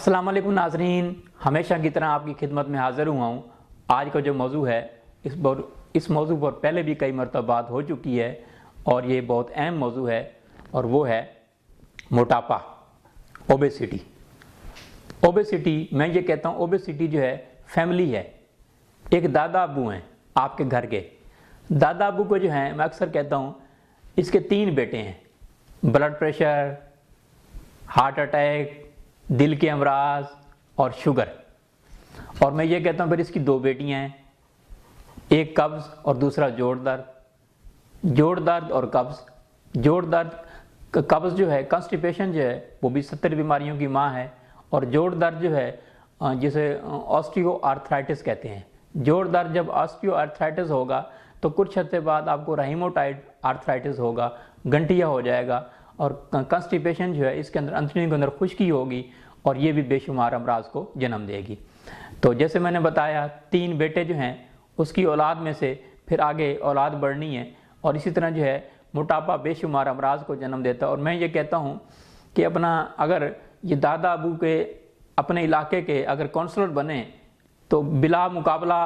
अस्सलाम वालेकुम नाज़रीन, हमेशा की तरह आपकी खिदमत में हाज़िर हुआ हूँ। आज का जो मौजू है इस मौजू पर पहले भी कई मरतबा बात हो चुकी है और ये बहुत अहम मौजू है और वो है मोटापा, ओबेसिटी। ओबेसिटी, मैं ये कहता हूँ ओबेसिटी जो है फैमिली है। एक दादा अबू हैं आपके घर के, दादा अबू को जो है मैं अक्सर कहता हूँ इसके 3 बेटे हैं, ब्लड प्रेशर, हार्ट अटैक, दिल के अमराज और शुगर। और मैं ये कहता हूँ फिर इसकी 2 बेटियाँ हैं, एक कब्ज़ और दूसरा जोड़ दर्द। जोड़ दर्द और कब्ज़, जोड़ दर्द कब्ज़ जो है कॉन्स्टिपेशन जो है वो भी 70 बीमारियों की माँ है। और जोड़ दर्द जो है जिसे ऑस्टियोआर्थराइटिस कहते हैं। जोड़ दर्द जब ऑस्टियोआर्थराइटिस होगा तो कुछ हफ्ते बाद आपको राहिमोटाइड आर्थराइटिस होगा, गंठिया हो जाएगा। और कॉन्स्टिपेशन जो है इसके अंदर अंतड़ियों के अंदर खुश्की होगी और ये भी बेशुमार अमराज को जन्म देगी। तो जैसे मैंने बताया 3 बेटे जो हैं उसकी औलाद में से फिर आगे औलाद बढ़नी है और इसी तरह जो है मोटापा बेशुमार अमराज को जन्म देता है। और मैं ये कहता हूँ कि अगर ये दादा अबू के अपने इलाके के अगर काउंसलर बने तो बिला मुकाबला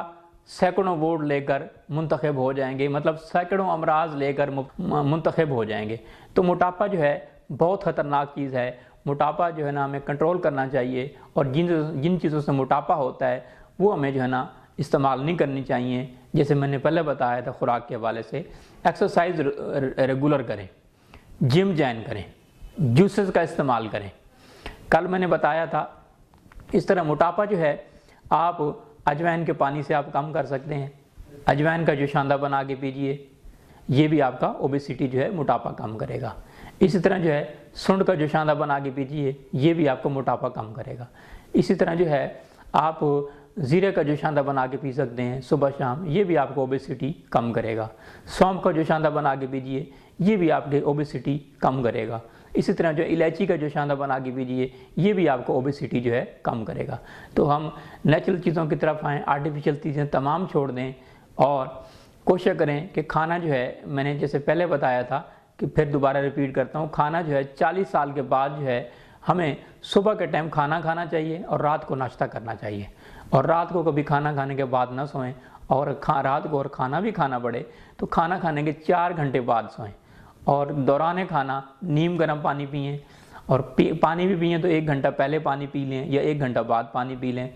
सैकड़ों वोट लेकर मुंतखब हो जाएंगे, मतलब सैकड़ों अमराज लेकर मुंतखब हो जाएंगे। तो मोटापा जो है बहुत ख़तरनाक चीज़ है। मोटापा जो है ना हमें कंट्रोल करना चाहिए और जिन चीज़ों से मोटापा होता है वो हमें जो है ना इस्तेमाल नहीं करनी चाहिए। जैसे मैंने पहले बताया था खुराक के हवाले से, एक्सरसाइज रेगुलर करें, जिम ज्वाइन करें, जूसेस का इस्तेमाल करें। कल मैंने बताया था इस तरह मोटापा जो है आप अजवाइन के पानी से आप कम कर सकते हैं। अजवाइन का जोशांदा बना के पीजिए, ये भी आपका ओबेसिटी जो है मोटापा कम करेगा। इसी तरह जो है सुंड का जोशांदा बना के पीजिए, ये भी आपको मोटापा कम करेगा। इसी तरह जो है आप ज़ीरे का जोशांदा बना के पी सकते हैं सुबह शाम, ये भी आपको ओबेसिटी कम करेगा। सौंफ का जोशांदा बना के पीजिए, ये भी आपके ओबेसिटी कम करेगा। इसी तरह जो इलायची का जोशांदा बना के पीजिए, ये भी आपको ओबेसिटी जो है कम करेगा। तो हम नेचुरल चीज़ों की तरफ आएँ, आर्टिफिशियल चीज़ें तमाम छोड़ दें और कोशिश करें कि खाना जो है, मैंने जैसे पहले बताया था कि फिर दोबारा रिपीट करता हूँ, खाना जो है 40 साल के बाद जो है हमें सुबह के टाइम खाना खाना चाहिए और रात को नाश्ता करना चाहिए। और रात को कभी खाना खाने के बाद ना सोएं और रात को और खाना भी खाना पड़े तो खाना खाने के 4 घंटे बाद सोएं। और दौरान खाना नीम गर्म पानी पिएं और पानी भी पिएं तो 1 घंटा पहले पानी पी लें या 1 घंटा बाद पानी पी लें।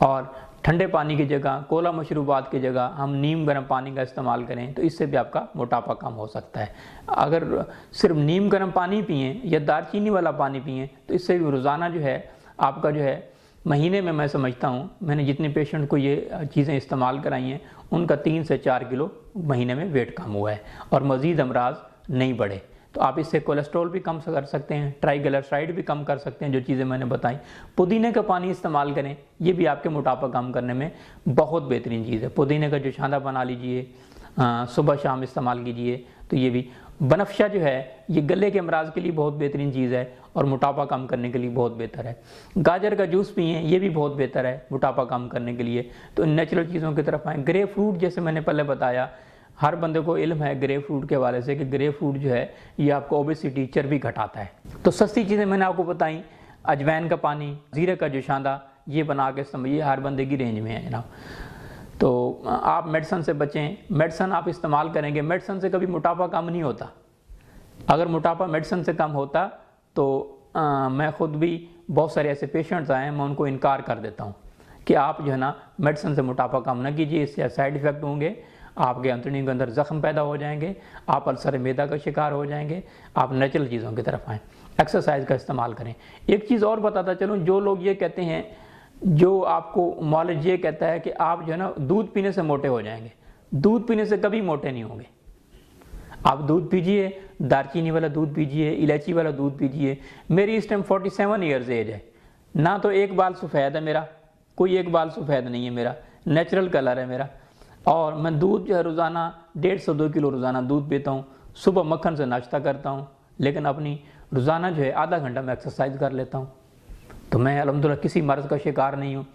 और ठंडे पानी की जगह, कोला मशरूबात की जगह हम नीम गर्म पानी का इस्तेमाल करें तो इससे भी आपका मोटापा कम हो सकता है। अगर सिर्फ नीम गर्म पानी पिएं या दालचीनी वाला पानी पिएं तो इससे भी रोज़ाना जो है आपका जो है महीने में, मैं समझता हूँ मैंने जितने पेशेंट को ये चीज़ें इस्तेमाल कराई हैं उनका 3 से 4 किलो महीने में वेट कम हुआ है और मज़ीद अमराज नहीं बढ़े। तो आप इससे कोलेस्ट्रॉल भी कम कर सकते हैं, ट्राइग्लिसराइड भी कम कर सकते हैं, जो चीज़ें मैंने बताई। पुदीने का पानी इस्तेमाल करें, ये भी आपके मोटापा कम करने में बहुत बेहतरीन चीज़ है। पुदीने का जोशांदा बना लीजिए, सुबह शाम इस्तेमाल कीजिए। तो ये भी बनफशा जो है ये गले के अमराज के लिए बहुत बेहतरीन चीज़ है और मोटापा कम करने के लिए बहुत बेहतर है। गाजर का जूस पिएं, ये भी बहुत बेहतर है मोटापा कम करने के लिए। तो नेचुरल चीज़ों की तरफ आएँ। ग्रेप फ्रूट, जैसे मैंने पहले बताया, हर बंदे को इल्म है ग्रेप फ्रूट के हवाले से कि ग्रेप फ्रूट जो है ये आपको ओबेसिटी, चर्बी घटाता है। तो सस्ती चीज़ें मैंने आपको बताई, अजवाइन का पानी, ज़ीरे का जोशांदा, ये बना के ये हर बंदे की रेंज में है जनाब। तो आप मेडिसन से बचें, मेडिसन आप इस्तेमाल करेंगे, मेडिसन से कभी मोटापा कम नहीं होता। अगर मोटापा मेडिसन से कम होता तो मैं ख़ुद भी बहुत सारे ऐसे पेशेंट्स आए हैं, मैं उनको इनकार कर देता हूँ कि आप जो है ना मेडिसन से मोटापा कम ना कीजिए, इससे साइड इफ़ेक्ट होंगे, आपके अंतड़ियों के अंदर ज़ख्म पैदा हो जाएंगे, आप अल्सर मैदा का शिकार हो जाएंगे। आप नेचुरल चीज़ों की तरफ आएँ, एक्सरसाइज का इस्तेमाल करें। एक चीज़ और बताता चलूँ, जो लोग ये कहते हैं, जो आपको मॉलेज ये कहता है कि आप जो है ना दूध पीने से मोटे हो जाएंगे, दूध पीने से कभी मोटे नहीं होंगे। आप दूध पीजिए, दालचीनी वाला दूध पीजिए, इलायची वाला दूध पीजिए। मेरी इस टाइम 47 ईयर्स एज है, ना तो एक बाल सफ़ेद है मेरा, कोई एक बाल सफ़ेद नहीं है मेरा, नेचुरल कलर है मेरा। और मैं दूध जो है रोज़ाना 1.5 से 2 किलो रोज़ाना दूध पीता हूँ। सुबह मक्खन से नाश्ता करता हूँ, लेकिन अपनी रोज़ाना जो है आधा घंटा मैं एक्सरसाइज कर लेता हूँ। तो मैं अल्हम्दुलिल्लाह किसी मर्ज़ का शिकार नहीं हूँ।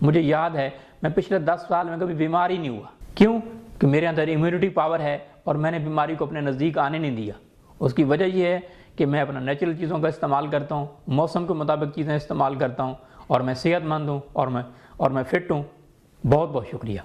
मुझे याद है मैं पिछले 10 साल में कभी बीमार ही नहीं हुआ। क्यों? कि मेरे अंदर इम्यूनिटी पावर है और मैंने बीमारी को अपने नज़दीक आने नहीं दिया। उसकी वजह यह है कि मैं अपना नेचुरल चीज़ों का इस्तेमाल करता हूँ, मौसम के मुताबिक चीज़ें इस्तेमाल करता हूँ और मैं सेहतमंद हूँ और मैं फिट हूँ। बहुत बहुत शुक्रिया।